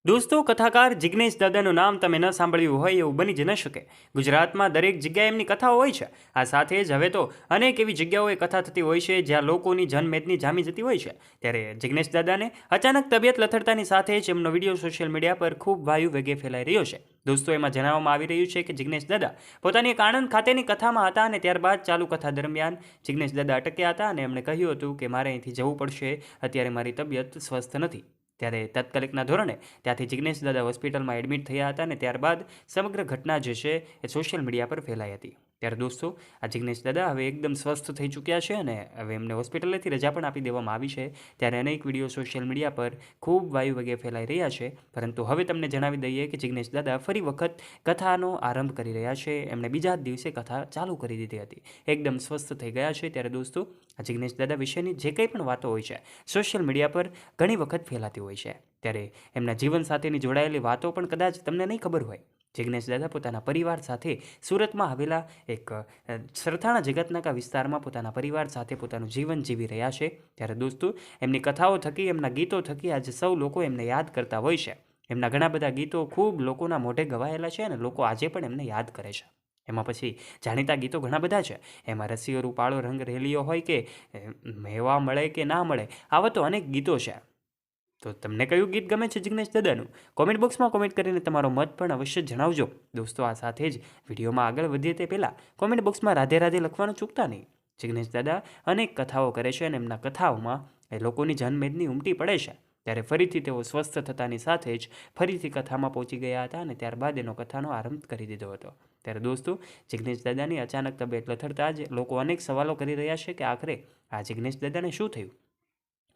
દોસ્તો, કથાકાર જિગ્નેશ દાદાનું નામ તમે ન સાંભળ્યું હોય એવું બની જ ન શકે. ગુજરાતમાં દરેક જગ્યાએ એમની કથાઓ હોય છે. આ સાથે જ હવે તો અનેક એવી જગ્યાઓએ કથા થતી હોય છે જ્યાં લોકોની જનમેદની જામી જતી હોય છે. ત્યારે જિગ્નેશ દાદાને અચાનક તબિયત લથડતાની સાથે જ એમનો વિડીયો સોશિયલ મીડિયા પર ખૂબ વાયુ વેગે ફેલાઈ રહ્યો છે. દોસ્તો, એમાં જણાવવામાં આવી રહ્યું છે કે જિગ્નેશ દાદા પોતાની એક આણંદ ખાતેની કથામાં હતા અને ત્યારબાદ ચાલુ કથા દરમિયાન જિગ્નેશ દાદા અટક્યા હતા અને એમણે કહ્યું હતું કે મારે અહીંથી જવું પડશે, અત્યારે મારી તબિયત સ્વસ્થ નથી. ત્યારે તાત્કાલિકના ધોરણે ત્યાંથી જિગ્નેશ દાદા હોસ્પિટલમાં એડમિટ થયા હતા અને ત્યારબાદ સમગ્ર ઘટના જે છે એ સોશિયલ મીડિયા પર ફેલાઈ હતી. ત્યારે દોસ્તો, આ જિગ્નેશ દાદા હવે એકદમ સ્વસ્થ થઈ ચૂક્યા છે અને હવે એમને હોસ્પિટલેથી રજા પણ આપી દેવામાં આવી છે. ત્યારે અનેક વિડીયો સોશિયલ મીડિયા પર ખૂબ વાયુ વેગે ફેલાઈ રહ્યા છે. પરંતુ હવે તમને જણાવી દઈએ કે જિગ્નેશ દાદા ફરી વખત કથાનો આરંભ કરી રહ્યા છે. એમણે બીજા જ દિવસે કથા ચાલુ કરી દીધી હતી. એકદમ સ્વસ્થ થઈ ગયા છે. ત્યારે દોસ્તો, આ જિગ્નેશ દાદા વિશેની જે કંઈ પણ વાતો હોય છે સોશિયલ મીડિયા પર ઘણી વખત ફેલાતી હોય છે. ત્યારે એમના જીવન સાથેની જોડાયેલી વાતો પણ કદાચ તમને નહીં ખબર હોય. જિગ્નેશ દાદા પોતાના પરિવાર સાથે સુરતમાં આવેલા એક સરથાણા જગતનાકા વિસ્તારમાં પોતાના પરિવાર સાથે પોતાનું જીવન જીવી રહ્યા છે. ત્યારે દોસ્તો, એમની કથાઓ થકી, એમના ગીતો થકી આજે સૌ લોકો એમને યાદ કરતા હોય છે. એમના ઘણા બધા ગીતો ખૂબ લોકોના મોઢે ગવાયેલા છે અને લોકો આજે પણ એમને યાદ કરે છે. એમાં પછી જાણીતા ગીતો ઘણા બધા છે. એમાં રસિયો રૂપાળો રંગ રેલિયો હોય કે મેવા મળે કે ના મળે, આવા તો અનેક ગીતો છે. તો તમને કયું ગીત ગમે છે જિગ્નેશ દાદાનું? કોમેન્ટ બોક્સમાં કોમેન્ટ કરીને તમારો મત પણ અવશ્ય જણાવજો. દોસ્તો, આ સાથે જ વિડીયોમાં આગળ વધીએ તે પહેલાં કોમેન્ટ બોક્સમાં રાધે રાધે લખવાનું ચૂકતા નહીં. જિગ્નેશ દાદા અનેક કથાઓ કરે છે અને એમના કથાઓમાં એ લોકોની જનમેદની ઉમટી પડે છે. ત્યારે ફરીથી તેઓ સ્વસ્થ થતાની સાથે જ ફરીથી કથામાં પહોંચી ગયા હતા અને ત્યારબાદ એનો કથાનો આરંભ કરી દીધો હતો. ત્યારે દોસ્તો, જિગ્નેશ દાદાની અચાનક તબિયત લથડતા જ લોકો અનેક સવાલો કરી રહ્યા છે કે આખરે આ જિગ્નેશ દાદાને શું થયું.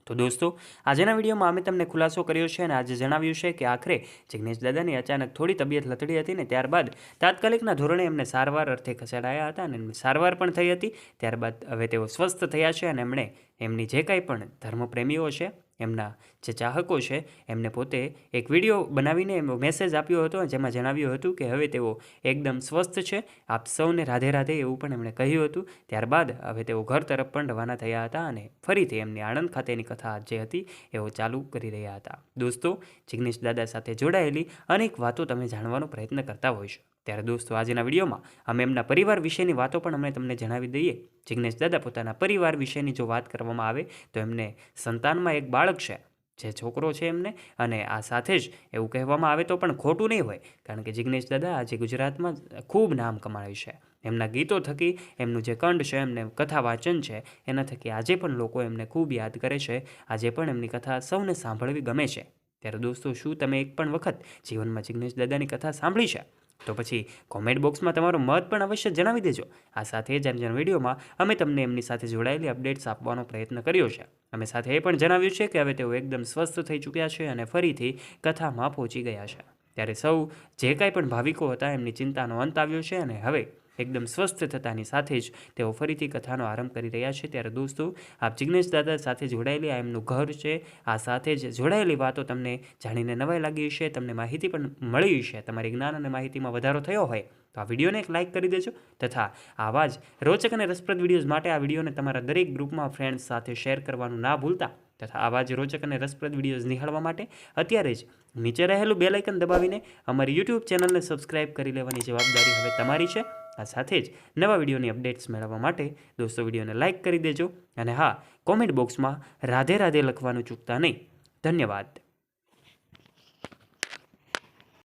તો દોસ્તો, આજના વિડીયોમાં અમે તમને ખુલાસો કર્યો છે અને આજે જણાવ્યું છે કે આખરે જિગ્નેશ દાદાની અચાનક થોડી તબિયત લથડી હતી ને ત્યારબાદ તાત્કાલિકના ધોરણે એમને સારવાર અર્થે ખસેડાયા હતા અને એમની સારવાર પણ થઈ હતી. ત્યારબાદ હવે તેઓ સ્વસ્થ થયા છે અને એમણે એમની જે કાંઈ પણ ધર્મપ્રેમીઓ છે, એમના જે ચાહકો છે, એમને પોતે એક વિડીયો બનાવીને એમનો મેસેજ આપ્યો હતો જેમાં જણાવ્યું હતું કે હવે તેઓ એકદમ સ્વસ્થ છે, આપ સૌને રાધે રાધે એવું પણ એમણે કહ્યું હતું. ત્યારબાદ હવે તેઓ ઘર તરફ પણ રવાના થયા હતા અને ફરીથી એમની આણંદ ખાતેની કથા જે હતી એઓ ચાલુ કરી રહ્યા હતા. દોસ્તો, જિગ્નેશ દાદા સાથે જોડાયેલી અનેક વાતો તમે જાણવાનો પ્રયત્ન કરતા હોય છે. ત્યારે દોસ્તો, આજના વિડીયોમાં અમે એમના પરિવાર વિશેની વાતો પણ અમે તમને જણાવી દઈએ. જિગ્નેશ દાદા પોતાના પરિવાર વિશેની જો વાત કરવામાં આવે તો એમને સંતાનમાં એક બાળક છે, જે છોકરો છે એમને, અને આ સાથે જ એવું કહેવામાં આવે તો પણ ખોટું નહીં હોય, કારણ કે જિગ્નેશ દાદા આજે ગુજરાતમાં ખૂબ નામ કમાવ્યું છે. એમના ગીતો થકી, એમનું જે કંઠ છે, એમને કથા વાંચન છે, એના થકી આજે પણ લોકો એમને ખૂબ યાદ કરે છે. આજે પણ એમની કથા સૌને સાંભળવી ગમે છે. ત્યારે દોસ્તો, શું તમે એક પણ વખત જીવનમાં જિગ્નેશ દાદાની કથા સાંભળી છે? તો પછી કોમેન્ટ બોક્સમાં તમારો મત પણ અવશ્ય જણાવી દેજો. આ સાથે જ આજના વિડીયોમાં અમે તમને એમની સાથે જોડાયેલી અપડેટ્સ આપવાનો પ્રયત્ન કર્યો છે. અમે સાથે એ પણ જણાવ્યું છે કે હવે તેઓ એકદમ સ્વસ્થ થઈ ચૂક્યા છે અને ફરીથી કથામાં પહોંચી ગયા છે. ત્યારે સૌ જે કાંઈ પણ ભાવિકો હતા એમની ચિંતાનો અંત આવ્યો છે અને હવે એકદમ સ્વસ્થ થતાની સાથે જ તેઓ ફરીથી કથાનો આરંભ કરી રહ્યા છે. ત્યારે દોસ્તો, આપ જિગ્નેશ દાદા સાથે જોડાયેલી આ એમનું ઘર છે, આ સાથે જ જોડાયેલી વાતો તમને જાણીને નવાઈ લાગી હશે, તમને માહિતી પણ મળી હશે, તમારી જ્ઞાન અને માહિતીમાં વધારો થયો હોય તો આ વિડીયોને એક લાઇક કરી દેજો. તથા આવા જ રોચક અને રસપ્રદ વિડીયોઝ માટે આ વિડીયોને તમારા દરેક ગ્રુપમાં ફ્રેન્ડ્સ સાથે શેર કરવાનું ના ભૂલતા. તથા આવા જ રોચક અને રસપ્રદ વિડીયોઝ નિહાળવા માટે અત્યારે જ નીચે રહેલું બેલ આઇકન દબાવીને અમારી યુટ્યુબ ચેનલને સબસ્ક્રાઇબ કરી લેવાની જવાબદારી હવે તમારી છે. આ સાથે જ નવા વિડીયોની અપડેટ્સ મેળવવા માટે દોસ્તો વિડીયોને લાઇક કરી દેજો અને હા, કોમેન્ટ બોક્સમાં રાધે રાધે લખવાનું ચૂકતા નહીં. ધન્યવાદ.